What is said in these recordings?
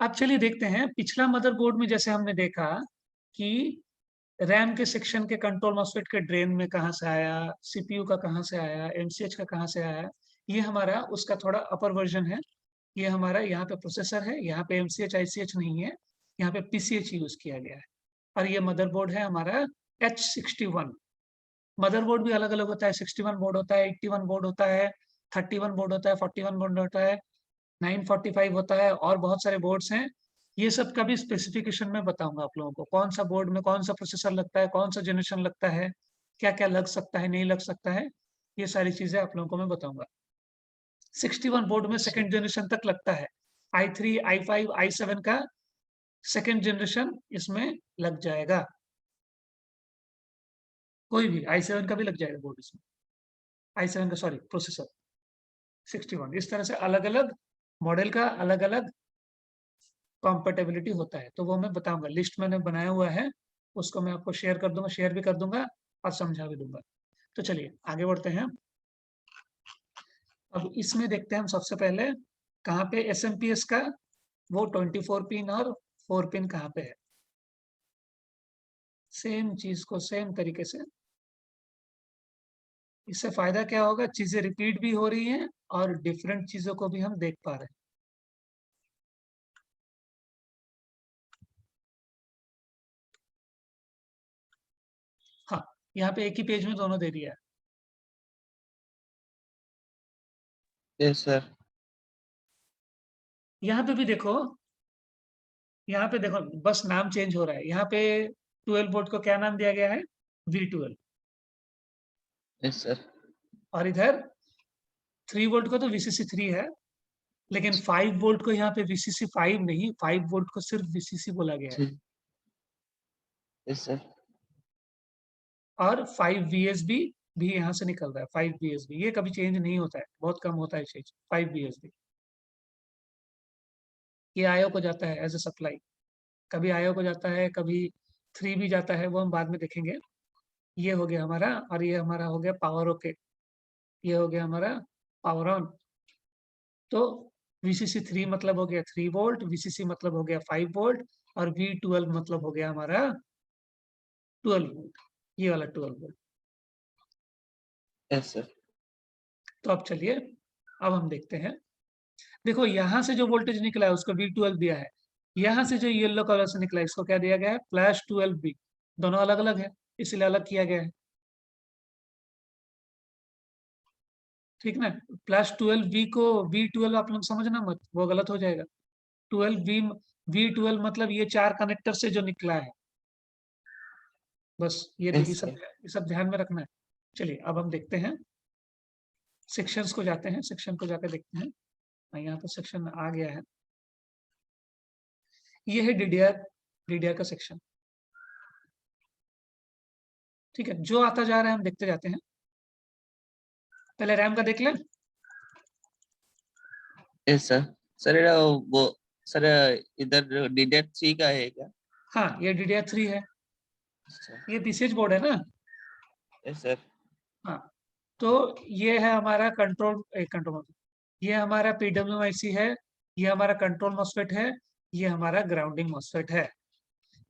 अब चलिए देखते हैं पिछला मदरबोर्ड में जैसे हमने देखा कि रैम के सेक्शन के कंट्रोल मॉस्फेट के ड्रेन में कहाँ से आया, सीपीयू का कहाँ से आया, एमसीएच का कहाँ से आया। ये हमारा उसका थोड़ा अपर वर्जन है। ये हमारा यहाँ पे प्रोसेसर है, यहाँ पे एमसीएच आईसीएच नहीं है, यहाँ पे पीसीएच यूज किया गया है। और ये मदरबोर्ड है हमारा H61। मदरबोर्ड भी अलग अलग होता है, 61 बोर्ड होता है, 81 बोर्ड होता है, 31 बोर्ड होता है, 41 बोर्ड होता है, 945 होता है, और बहुत सारे बोर्ड्स हैं। ये सब का भी स्पेसिफिकेशन में बताऊंगा आप लोगों को, कौन सा बोर्ड में कौन सा प्रोसेसर लगता है, कौन सा जनरेशन लगता है, क्या क्या लग सकता है, नहीं लग सकता है। ये सारी चीजें आप लोगों को मैं बताऊंगा। 61 बोर्ड में अच्छा। सेकेंड जनरेशन तक लगता है। i3, i5, i7 का सेकेंड जनरेशन इसमें लग जाएगा। कोई भी i7 का भी लग जाएगा बोर्ड इसमें, i7 का सॉरी प्रोसेसर 61। इस तरह से अलग अलग मॉडल का अलग अलग कॉम्पेटेबिलिटी होता है, तो वो मैं बताऊंगा। लिस्ट मैंने बनाया हुआ है, उसको मैं आपको शेयर कर दूंगा, शेयर भी कर दूंगा और समझा भी दूंगा। तो चलिए आगे बढ़ते हैं। अब इसमें देखते हैं हम सबसे पहले कहाँ पे एसएमपीएस का वो 24 पिन और 4 पिन कहाँ पे है। सेम चीज को सेम तरीके से, इससे फायदा क्या होगा, चीजें रिपीट भी हो रही हैं और डिफरेंट चीजों को भी हम देख पा रहे हैं। हाँ, यहाँ पे एक ही पेज में दोनों दे दिया है। Yes sir. यहाँ पे भी देखो, यहाँ पे देखो बस नाम चेंज हो रहा है। यहाँ पे 12 वोल्ट को क्या नाम दिया गया है, V12। Yes sir. और इधर 3 वोल्ट को तो VCC3 है, लेकिन 5 वोल्ट को यहाँ पे VCC5 नहीं, 5 वोल्ट को सिर्फ VCC बोला गया है। Yes sir. और 5 VSB भी यहाँ से निकल रहा है। 5 VSB ये कभी चेंज नहीं होता है, बहुत कम होता है चेंज 5 VSB। ये आयो को जाता है एज ए सप्लाई, कभी आयो को जाता है, कभी 3 भी जाता है, वो हम बाद में देखेंगे। ये हो गया हमारा, और ये हमारा हो गया पावर ओके। ये हो गया हमारा पावर ऑन। तो VCC3 मतलब हो गया 3 वोल्ट, VCC मतलब हो गया 5 वोल्ट, और V12 मतलब हो गया हमारा 12 वोल्ट, ये वाला 12 वोल्ट। Yes sir. तो अब चलिए, अब हम देखते हैं। देखो यहाँ से जो वोल्टेज निकला है उसको V12 दिया है, यहाँ से जो येलो कलर से निकला है इसको क्या दिया गया है, +12B। दोनों अलग अलग है, इसलिए अलग किया गया है, ठीक ना। +12B को V12 आप लोग समझना मत, वो गलत हो जाएगा। 12V, V12 मतलब ये 4 कनेक्टर से जो निकला है, बस यस सर। ये सब ध्यान में रखना है। चलिए अब हम देखते हैं, सेक्शंस को जाते हैं, सेक्शन को जाकर देखते हैं। यहाँ पर सेक्शन आ गया है, ये है DDR का सेक्शन। ठीक है, जो आता जा रहा है हम देखते जाते हैं। पहले रैम का देख लें। Yes sir. सर वो सर इधर DDR3 का है क्या? हाँ, ये DDR3 है, ये पीसीएच बोर्ड है ना। Yes sir. हाँ, तो ये है हमारा कंट्रोल, ये हमारा PWMIC है, ये हमारा कंट्रोल मॉस्फेट है, ये हमारा ग्राउंडिंग मॉस्फेट है।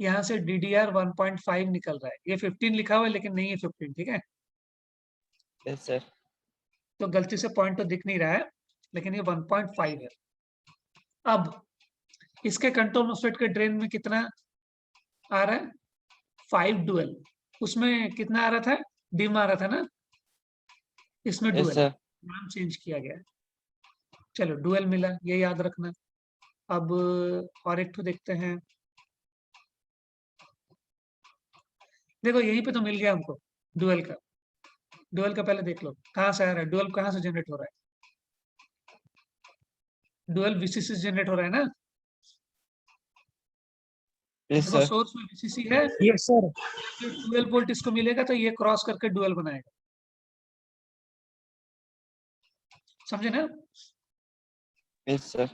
यहाँ से DDR 1.5 निकल रहा है, ये 15 लिखा हुआ है लेकिन नहीं है 15, ठीक है। Yes sir. तो गलती से पॉइंट तो दिख नहीं रहा है, लेकिन ये 1.5 है। अब इसके कंट्रोल मॉस्फेट के ड्रेन में कितना आ रहा है, 5 डुअल। उसमें कितना आ रहा था, डिम आ रहा था ना, इसमें यस डुअल, सर। नाम चेंज किया गया है। चलो डुअल मिला, ये याद रखना। अब और एक तो देखते हैं। देखो यहीं पे तो मिल गया हमको डुअल का। डुअल का पहले देख लो कहाँ से आ रहा है, डुअल कहाँ से जनरेट हो रहा है। डुअल VCC से जनरेट हो रहा है ना। यस देखो सर। सोर्स में VCC है, यस सर। 12 वोल्ट इसको मिलेगा तो ये क्रॉस करके डुअल बनाएगा, समझे ना। Yes sir.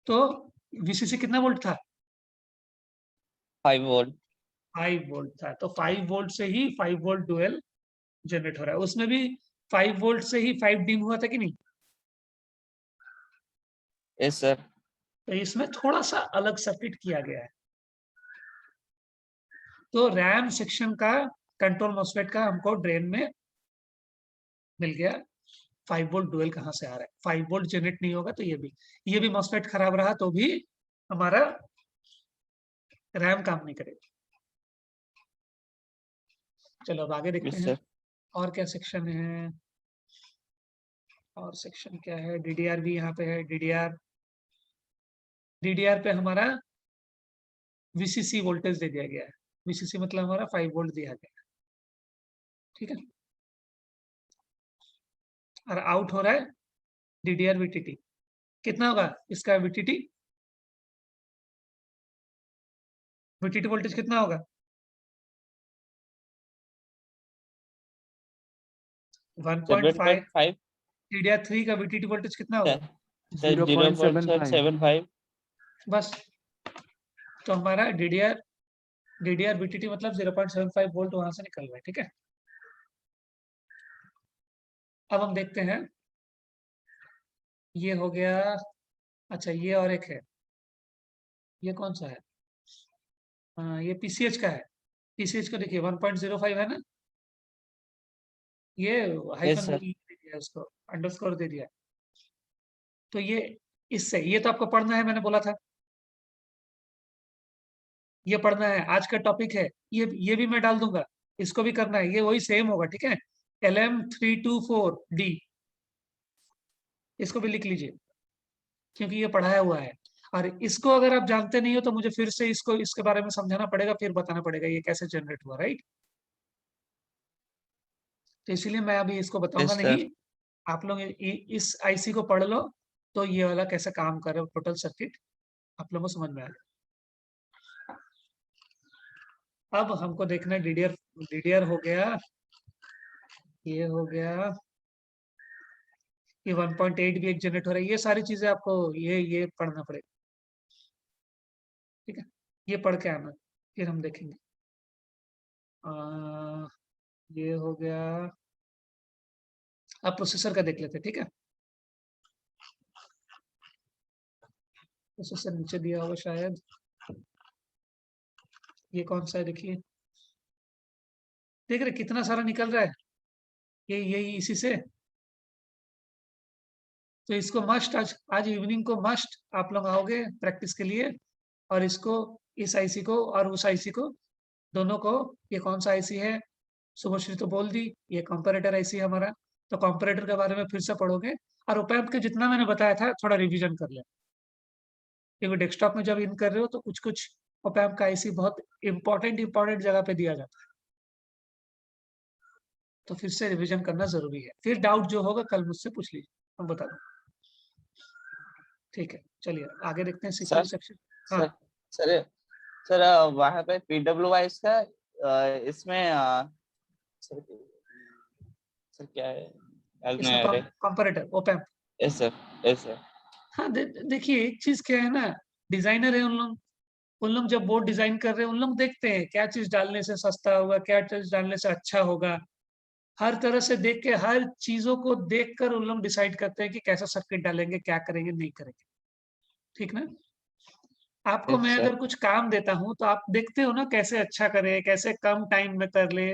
तो VCC कितना वोल्ट था, 5 वोल्ट। 5 वोल्ट था, तो 5 वोल्ट से ही 5 वोल्ट डुअल जनरेट हो रहा है। उसमें भी 5 वोल्ट से ही 5 डिम हुआ था कि नहीं। Yes sir. तो इसमें थोड़ा सा अलग सर्किट किया गया है। तो रैम सेक्शन का कंट्रोल मॉस्फेट का हमको ड्रेन में मिल गया। 5 वोल्ट डुअल कहाँ से आ रहा है? 5 वोल्ट जनरेट नहीं होगा तो ये भी मॉस्फेट खराब रहा तो भी हमारा रैम काम नहीं करेगा। चलो अब आगे देखते यस हैं सर। और क्या सेक्शन है। और सेक्शन क्या है? डीडीआर भी यहाँ पे है। डीडीआर पे हमारा वीसीसी वोल्टेज दे दिया गया है। वीसीसी मतलब हमारा 5 वोल्ट दिया गया है, ठीक है। और आउट हो रहा है डीडीआर वीटीटी। कितना होगा इसका वीटीटी? वीटीटी वोल्टेज कितना होगा? 1.5। 7.5 डीडीआर3 का वीटीटी वोल्टेज कितना होगा? सर 0.75 0.75 बस। तो हमारा डीडीआर वीटीटी मतलब 0.75 वोल्ट वहां से निकल रहा है, ठीक है। अब हम देखते हैं, ये हो गया। अच्छा ये और एक है, ये कौन सा है? ये पीसीएच का है। पीसीएच को देखिए 1.05 है ना, ये यस हाइफन सर। दे दिया, उसको अंडरस्कोर दे दिया। तो ये तो आपको पढ़ना है, मैंने बोला था ये पढ़ना है, आज का टॉपिक है। ये भी मैं डाल दूंगा, इसको भी करना है, ये वही सेम होगा, ठीक है। LM324D, इसको भी लिख लीजिए क्योंकि ये पढ़ाया हुआ है। और इसको अगर आप जानते नहीं हो तो मुझे फिर से इसके बारे में समझाना पड़ेगा, फिर बताना पड़ेगा ये कैसे जनरेट हुआ, राइट। तो इसीलिए मैं अभी इसको बताऊंगा यस नहीं। सर। आप लोग इस आईसी को पढ़ लो तो ये वाला कैसे काम कर रहा है, टोटल सर्किट आप लोगों को समझ में आ जाए। अब हमको देखना है डीडीआर हो गया, ये हो गया, ये 1.8 भी एक जनरेट हो रहा है। ये सारी चीजें आपको ये पढ़ना पड़ेगा, ठीक है। ये पढ़ के आना, फिर हम देखेंगे। ये हो गया। अब प्रोसेसर का देख लेते हैं, ठीक है। प्रोसेसर नीचे दिया होगा शायद। ये कौन सा है देखिए, देख रहे कितना सारा निकल रहा है, यही इसी से। तो इसको मस्ट आज इवनिंग को मस्ट आप लोग आओगे प्रैक्टिस के लिए, और इसको इस आईसी को और उस आईसी को दोनों को, ये कौन सा आईसी है शुभश्री तो बोल दी, ये कंपैरेटर आईसी है हमारा। तो कंपैरेटर के बारे में फिर से पढ़ोगे, और ओपैम्प के जितना मैंने बताया था थोड़ा रिवीजन कर ले, क्योंकि डेस्कटॉप में जब इन कर रहे हो तो कुछ कुछ ओपैम्प का आईसी बहुत इंपॉर्टेंट जगह पे दिया जाता है, तो फिर से रिवीजन करना जरूरी है। फिर डाउट जो होगा कल मुझसे पूछ लीजिए, मैं बता दूँ, ठीक है। चलिए आगे देखते हैं सीपीयू सर सेक्शन। हाँ, सर सर सर वहाँ पे PWIs का इसमें सर सर क्या है याद नहीं इसमें आ रहा है। Comparator op-amp. Yes sir. Yes sir. हाँ देखिए एक चीज क्या है ना, डिजाइनर है उन लोग जब बोर्ड डिजाइन कर रहे हैं, उन लोग देखते हैं क्या चीज डालने से सस्ता होगा, क्या चीज डालने से अच्छा होगा। हर तरह से देख के, हर चीजों को देख कर उन लोग डिसाइड करते हैं कि कैसा सर्किट डालेंगे, क्या करेंगे, नहीं करेंगे, ठीक ना। आपको यस मैं सर। अगर कुछ काम देता हूं तो आप देखते हो ना कैसे अच्छा करे, कैसे कम टाइम में कर ले,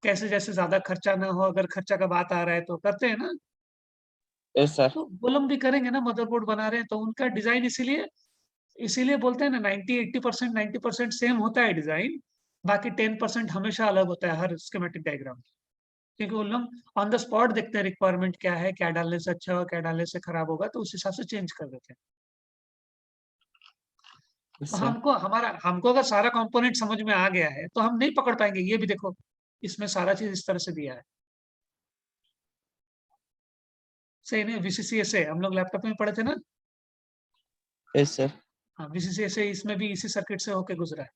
कैसे जैसे ज्यादा खर्चा ना हो, अगर खर्चा का बात आ रहा है तो करते हैं ना। Yes sir. तो वो लोग भी करेंगे ना, मदरबोर्ड बना रहे हैं तो उनका डिजाइन इसीलिए इसीलिए बोलते हैं ना 90-80% 90% सेम होता है डिजाइन, बाकी 10% हमेशा अलग होता है हर स्कीमेटिक डायग्राम। क्योंकि वो लोग ऑन द स्पॉट देखते हैं रिक्वायरमेंट क्या है, क्या डालने से अच्छा होगा, क्या डालने से खराब होगा, तो उस हिसाब से चेंज कर देते हैं। तो यस सर। हमको अगर सारा कंपोनेंट समझ में आ गया है तो हम नहीं पकड़ पाएंगे। ये भी देखो, इसमें सारा चीज इस तरह से दिया है, सही नहीं। वीसीसीएसए हम लोग लैपटॉप में पढ़े थे ना। Yes sir. हाँ, वीसीसीएसए इसमें भी इसी सर्किट से होके गुजरा है।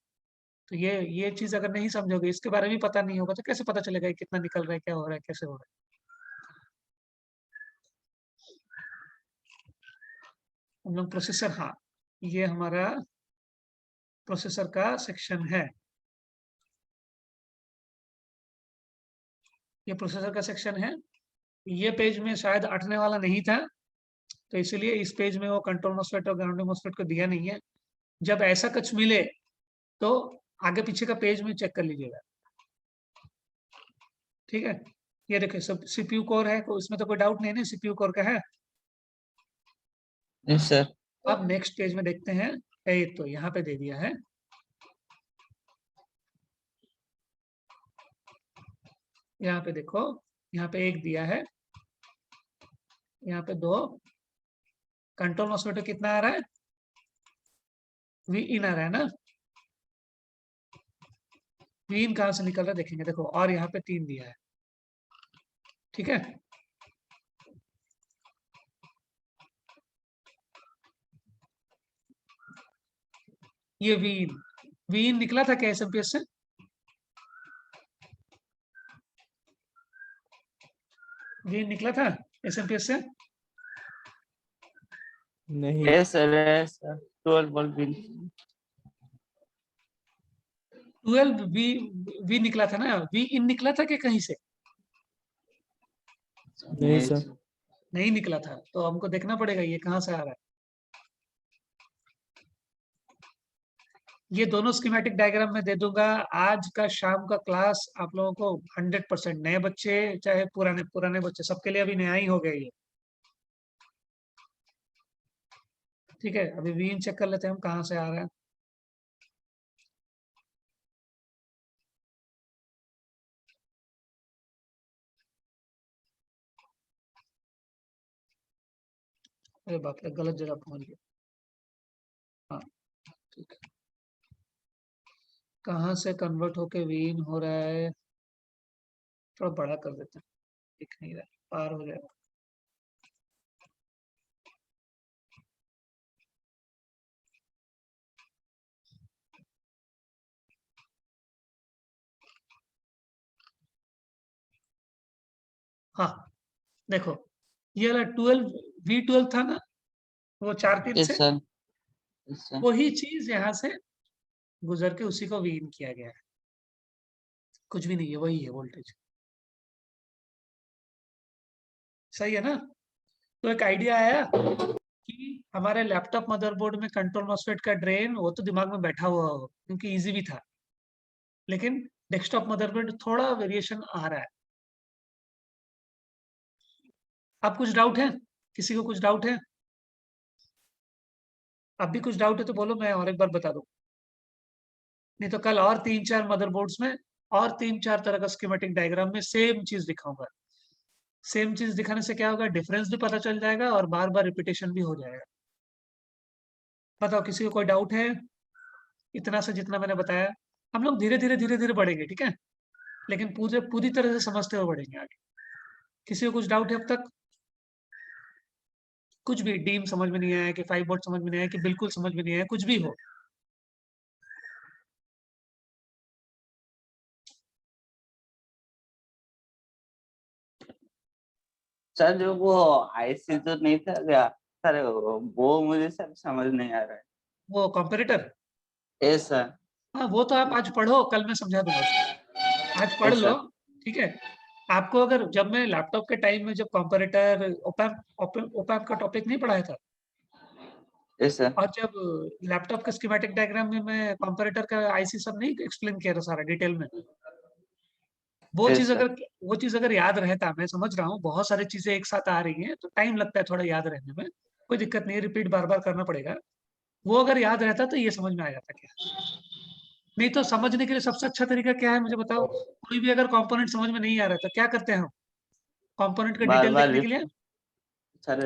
तो ये चीज अगर नहीं समझोगे, इसके बारे में पता नहीं होगा, तो कैसे पता चलेगा कि कितना निकल रहा है, क्या हो रहा है, कैसे हो रहा है। हम लोग प्रोसेसर, हाँ ये हमारा प्रोसेसर का सेक्शन है। ये प्रोसेसर का सेक्शन है। ये पेज में शायद अटने वाला नहीं था, तो इसीलिए इस पेज में वो कंट्रोल मॉस्फेट और ग्राउंडिंग मॉस्फेट को दिया नहीं है। जब ऐसा कुछ मिले तो आगे पीछे का पेज में चेक कर लीजिएगा। ठीक है, ये देखिए सब सीपीयू कोर है, तो इसमें तो कोई डाउट नहीं है ना, सीपीयू कोर का है। Yes sir. अब नेक्स्ट पेज में देखते हैं, एक तो यहाँ पे दे दिया है, यहाँ पे देखो, यहाँ पे एक दिया है, यहाँ पे 2, कंट्रोल मॉस्फेट कितना आ रहा है, वी इन आ रहा है ना, वी इन कहाँ से निकल रहा है देखेंगे, देखो, और यहाँ पे 3 दिया है। ठीक है, ये वी इन निकला था क्या एसएमपीएस से? वी इन निकला था एसएमपीएस से? नहीं यस सर 12 वोल्ट भी 12 वी निकला था ना, वी इन निकला था कि कहीं से? नहीं सर। नहीं निकला था, तो हमको देखना पड़ेगा ये कहाँ से आ रहा है। ये दोनों स्कीमेटिक डायग्राम में दे दूंगा। आज का शाम का क्लास आप लोगों को 100% नए बच्चे चाहे पुराने पुराने बच्चे सबके लिए अभी नया ही हो गया ये। ठीक है, अभी वीन चेक कर लेते हैं हम कहाँ से आ रहा है। अरे बाप रे, गलत जगह पहुंच गया। हाँ ठीक है, कहाँ से कन्वर्ट होके वीन हो रहा है, थोड़ा बड़ा कर देते हैं, दिख नहीं रहा, पार हो जाएगा। हाँ देखो, ये वाला 12 V12 था ना, वो 4 पिन यस से, सर यस सर वही चीज यहाँ से गुजर के उसी को वीन किया गया है। कुछ भी नहीं है, वही है वोल्टेज। सही है ना? तो एक आइडिया आया कि हमारे लैपटॉप मदरबोर्ड में कंट्रोल मॉस्फेट का ड्रेन वो तो दिमाग में बैठा हुआ हो क्योंकि इजी भी था, लेकिन डेस्कटॉप मदरबोर्ड थोड़ा वेरिएशन आ रहा है। अब कुछ डाउट है? किसी को कुछ डाउट है? अब भी कुछ डाउट है तो बोलो, मैं और एक बार बता दूं। नहीं तो कल और 3-4 मदरबोर्ड्स में और 3-4 तरह का स्कीमेटिक डायग्राम में सेम चीज दिखाऊंगा। सेम चीज दिखाने से क्या होगा, डिफरेंस भी पता चल जाएगा और बार बार रिपीटेशन भी हो जाएगा। बताओ किसी को कोई डाउट है? इतना से जितना मैंने बताया, हम लोग धीरे धीरे बढ़ेंगे, ठीक है, लेकिन पूरे पूरी तरह से समझते हुए बढ़ेंगे आगे। किसी को कुछ डाउट है अब तक? कुछ भी डीम समझ में नहीं आया कि 5 वोल्ट समझ में नहीं आया कि बिल्कुल समझ में नहीं आया, कुछ भी हो। सर जो वो आईसी तो नहीं था क्या सर, वो मुझे सर समझ नहीं आ रहा है। वो कंपैरेटर, यस सर हाँ वो तो आप आज पढ़ो, कल मैं समझा दूंगा उसको। आज पढ़ यस लो, सर ठीक है। आपको अगर जब मैं लैपटॉप के टाइम में जब कंपैरेटर ओपैम्प का टॉपिक नहीं पढ़ाया था, यस सर और जब लैपटॉप के स्कीमेटिक डायग्राम में मैं कंपैरेटर का आईसी सब नहीं एक्सप्लेन किया था सारा डिटेल में, वो यस चीज सर अगर वो चीज अगर याद रहता, मैं समझ रहा हूँ बहुत सारी चीजें एक साथ आ रही हैं तो टाइम लगता है थोड़ा याद रहने में, कोई दिक्कत नहीं है, रिपीट बार बार करना पड़ेगा। वो अगर याद रहता तो ये समझ में आ जाता क्या। नहीं तो समझने के लिए सबसे अच्छा तरीका क्या है मुझे बताओ? कोई भी अगर कंपोनेंट समझ में नहीं आ रहा तो क्या करते हैं हम कंपोनेंट का बार डिटेल बार देखने के लिए? सर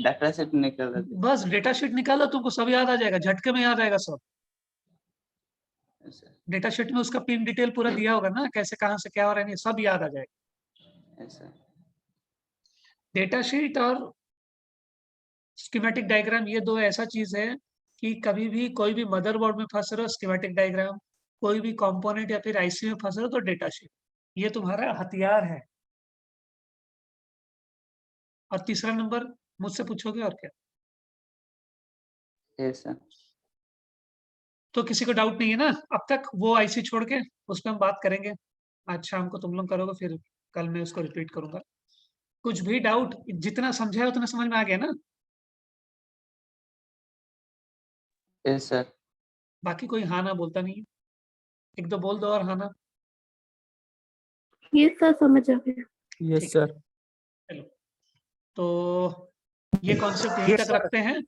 डाटा सेट निकल रहे बस डेटा शीट निकालो, तुमको सब याद आ जाएगा, झटके में याद आएगा सब। थे। डेटा शीट में उसका पिन डिटेल पूरा दिया होगा ना, कैसे कहाँ से क्या हो रहा है, सब याद आ जाएगा। यस सर डेटा शीट और स्कीमेटिक डायग्राम ये दो ऐसा चीज है कि कभी भी कोई भी मदरबोर्ड में फंस रहे हो स्कीमेटिक डायग्राम, कोई भी कंपोनेंट या फिर आईसी में फंस रहे हो तो डेटा शीट, ये तुम्हारा हथियार है। और तीसरा नंबर मुझसे पूछोगे और क्या? यस सर तो किसी को डाउट नहीं है ना अब तक? वो आईसी छोड़ के उस पर हम बात करेंगे आज शाम को, तुम लोग करोगे फिर कल मैं उसको रिपीट करूंगा। कुछ भी डाउट, जितना समझा है उतना समझ में आ गया ना? Yes sir. बाकी कोई हाँ ना बोलता नहीं है। एक दो बोल दो और हाँ ना। ये सर समझ आ गया। ठीक यस सर। चलो, तो ये कॉन्सेप्ट यहीं तक रखते हैं।